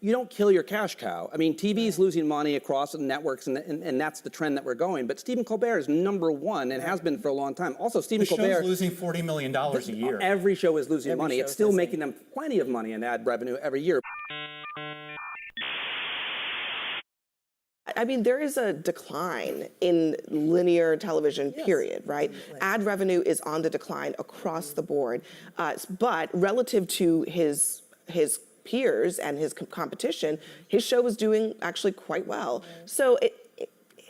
you don't kill your cash cow. I mean, TV is losing money across the networks, and that's the trend that we're going. But Stephen Colbert is #1 and has been for a long time. Also, Stephen Colbert... The show's losing $40 million a year. Every show is losing money. It's still making them plenty of money in ad revenue every year. I mean, there is a decline in linear television, period, right? Ad revenue is on the decline across the board. But relative to his peers and his competition, his show was doing actually quite well. So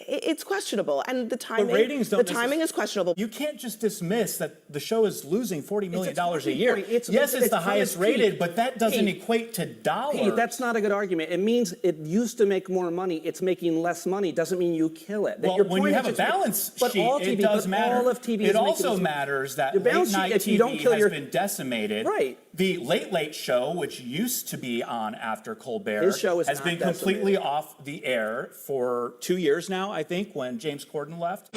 it's questionable, and the timing is questionable. You can't just dismiss that the show is losing $40 million a year. Yes, it's the highest rated, but that doesn't equate to dollars. Pete, that's not a good argument. It means it used to make more money. It's making less money. Doesn't mean you kill it. Well, when you have a balance sheet, it does matter. All of TV it also matters that late-night TV has been decimated. Right. The Late Late Show, which used to be on after Colbert, has been completely off the air for 2 years now, I think, when James Corden left.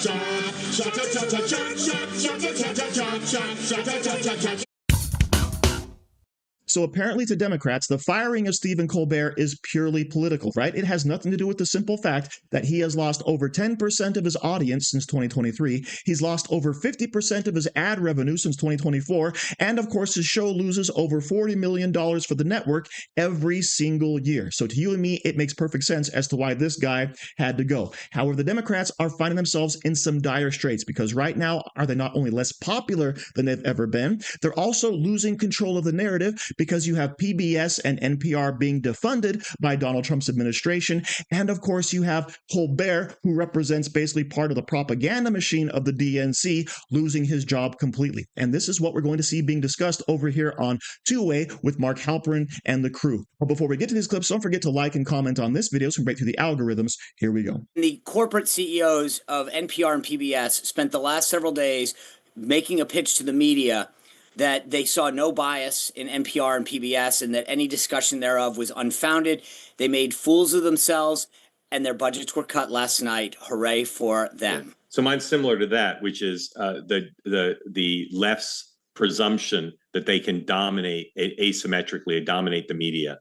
So apparently to Democrats, the firing of Stephen Colbert is purely political, right? It has nothing to do with the simple fact that he has lost over 10% of his audience since 2023. He's lost over 50% of his ad revenue since 2024. And of course, his show loses over $40 million for the network every single year. So to you and me, it makes perfect sense as to why this guy had to go. However, the Democrats are finding themselves in some dire straits because right now, are they not only less popular than they've ever been, they're also losing control of the narrative because you have PBS and NPR being defunded by Donald Trump's administration. And of course, you have Colbert, who represents basically part of the propaganda machine of the DNC, losing his job completely. And this is what we're going to see being discussed over here on Two-Way with Mark Halperin and the crew. But before we get to these clips, don't forget to like and comment on this video so we can break through the algorithms. Here we go. The corporate CEOs of NPR and PBS spent the last several days making a pitch to the media that they saw no bias in NPR and PBS and that any discussion thereof was unfounded. They made fools of themselves and their budgets were cut last night. Hooray for them. Yeah. So mine's similar to that, which is the left's presumption that they can dominate asymmetrically, dominate the media.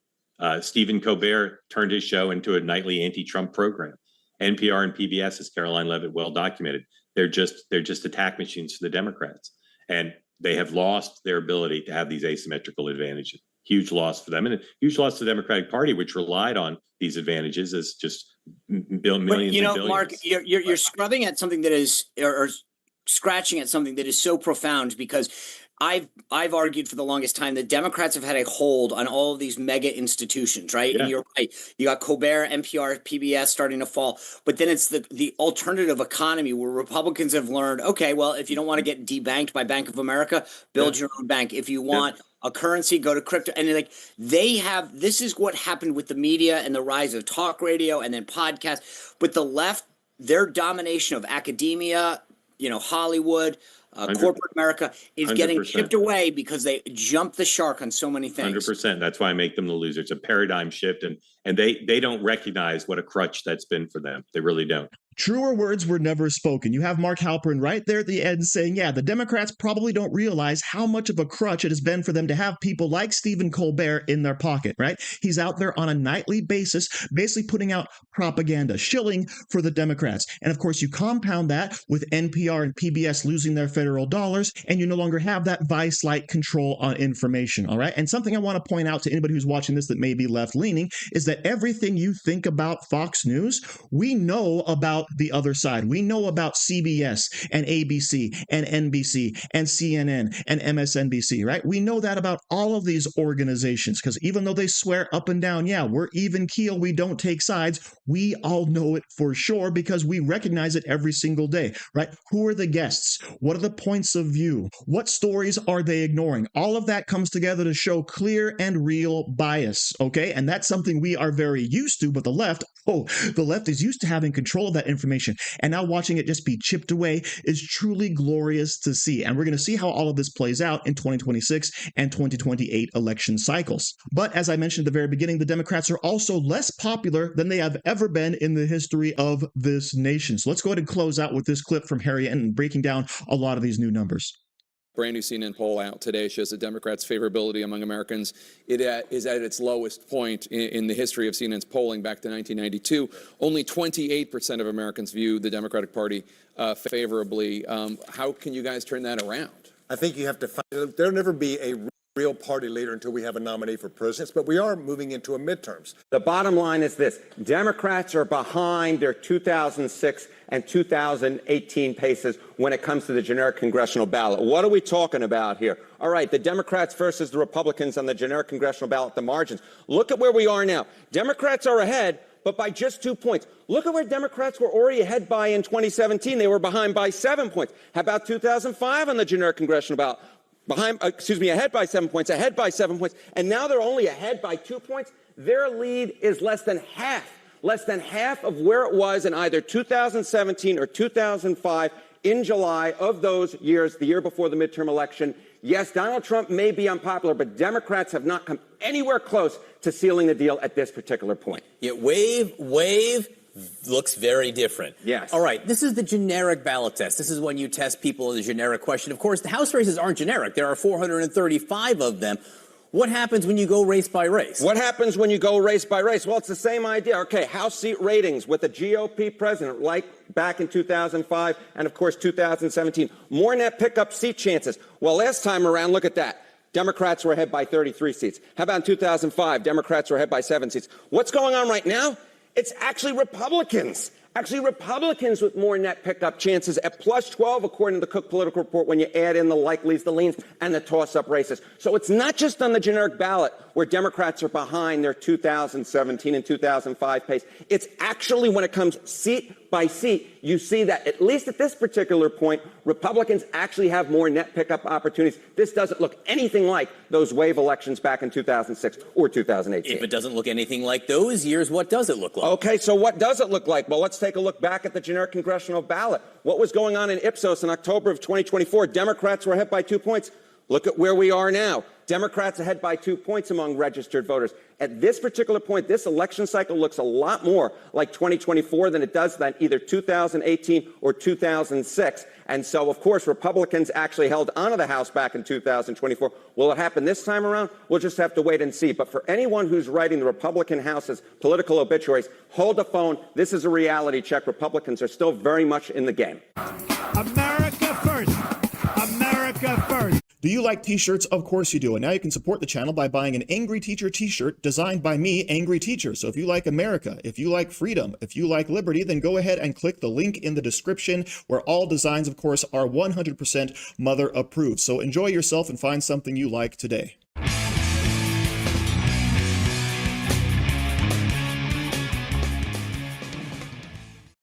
Stephen Colbert turned his show into a nightly anti-Trump program. NPR and PBS, as Caroline Levitt well documented, they're just attack machines for the Democrats. And they have lost their ability to have these asymmetrical advantages. Huge loss for them, and a huge loss to the Democratic Party, which relied on these advantages as just millions. But, you know, and billions. Mark, you're scrubbing at something that is, or scratching at something that is so profound, because I've argued for the longest time that Democrats have had a hold on all of these mega institutions, right? Yeah. And you're right. You got Colbert, NPR, PBS starting to fall. But then it's the alternative economy where Republicans have learned, okay, well, if you don't want to get debanked by Bank of America, build your own bank. If you want a currency, go to crypto. And like this is what happened with the media and the rise of talk radio and then podcasts. But the left, their domination of academia, Hollywood, corporate America is 100%. Getting chipped away because they jumped the shark on so many things. 100%. That's why I make them the loser. It's a paradigm shift, and they don't recognize what a crutch that's been for them. They really don't. Truer words were never spoken. You have Mark Halperin right there at the end saying, yeah, the Democrats probably don't realize how much of a crutch it has been for them to have people like Stephen Colbert in their pocket, right? He's out there on a nightly basis, basically putting out propaganda, shilling for the Democrats. And of course, you compound that with NPR and PBS losing their federal dollars, and you no longer have that vice-like control on information, all right? And something I want to point out to anybody who's watching this that may be left-leaning is that everything you think about Fox News, we know about the other side. We know about CBS and ABC and NBC and CNN and MSNBC, right? We know that about all of these organizations because even though they swear up and down, yeah, we're even keel, we don't take sides, we all know it for sure because we recognize it every single day, right? Who are the guests? What are the points of view? What stories are they ignoring? All of that comes together to show clear and real bias, okay? And that's something we are very used to, but the left is used to having control of that information. And now watching it just be chipped away is truly glorious to see. And we're going to see how all of this plays out in 2026 and 2028 election cycles. But as I mentioned at the very beginning, the Democrats are also less popular than they have ever been in the history of this nation. So let's go ahead and close out with this clip from Harry Enten breaking down a lot of these new numbers. Brand new CNN poll out today shows that Democrats' favorability among Americans is at its lowest point in the history of CNN's polling back to 1992. Only 28% of Americans view the Democratic Party favorably. How can you guys turn that around? I think you have to find, there'll never be a real party leader until we have a nominee for president, but we are moving into a midterms. The bottom line is this: Democrats are behind their 2006 and 2018 paces when it comes to the generic congressional ballot. What are we talking about here? All right, the Democrats versus the Republicans on the generic congressional ballot, the margins. Look at where we are now. Democrats are ahead, but by just 2 points. Look at where Democrats were already ahead by in 2017. They were behind by 7 points. How about 2005 on the generic congressional ballot? Ahead by 7 points, ahead by 7 points, and now they're only ahead by 2 points. Their lead is less than half of where it was in either 2017 or 2005 in July of those years, the year before the midterm election. Yes, Donald Trump may be unpopular, but Democrats have not come anywhere close to sealing the deal at this particular point. Yeah, wave looks very different. Yes. All right, this is the generic ballot test. This is when you test people in a generic question. Of course, the House races aren't generic. There are 435 of them. What happens when you go race by race? What happens when you go race by race? Well, it's the same idea. Okay, House seat ratings with a GOP president, like back in 2005 and, of course, 2017. More net pickup seat chances. Well, last time around, look at that. Democrats were ahead by 33 seats. How about in 2005? Democrats were ahead by 7 seats. What's going on right now? It's actually Republicans. Republicans with more net pickup chances at plus 12, according to the Cook Political Report, when you add in the likelies, the leans, and the toss-up races. So it's not just on the generic ballot where Democrats are behind their 2017 and 2005 pace. It's actually when it comes seat by seat, you see that, at least at this particular point, Republicans actually have more net pickup opportunities. This doesn't look anything like those wave elections back in 2006 or 2018. If it doesn't look anything like those years, what does it look like? Okay, so what does it look like? Well, let's take a look back at the generic congressional ballot. What was going on in Ipsos in October of 2024? Democrats were ahead by 2 points. Look at where we are now. Democrats ahead by 2 points among registered voters. At this particular point, this election cycle looks a lot more like 2024 than it does than either 2018 or 2006. And so, of course, Republicans actually held onto the House back in 2024. Will it happen this time around? We'll just have to wait and see. But for anyone who's writing the Republican House's political obituaries, hold the phone. This is a reality check. Republicans are still very much in the game. America first. America first. Do you like t-shirts? Of course you do. And now you can support the channel by buying an Angry Teacher t-shirt designed by me, Angry Teacher. So if you like America, if you like freedom, if you like liberty, then go ahead and click the link in the description where all designs, of course, are 100% mother approved. So enjoy yourself and find something you like today.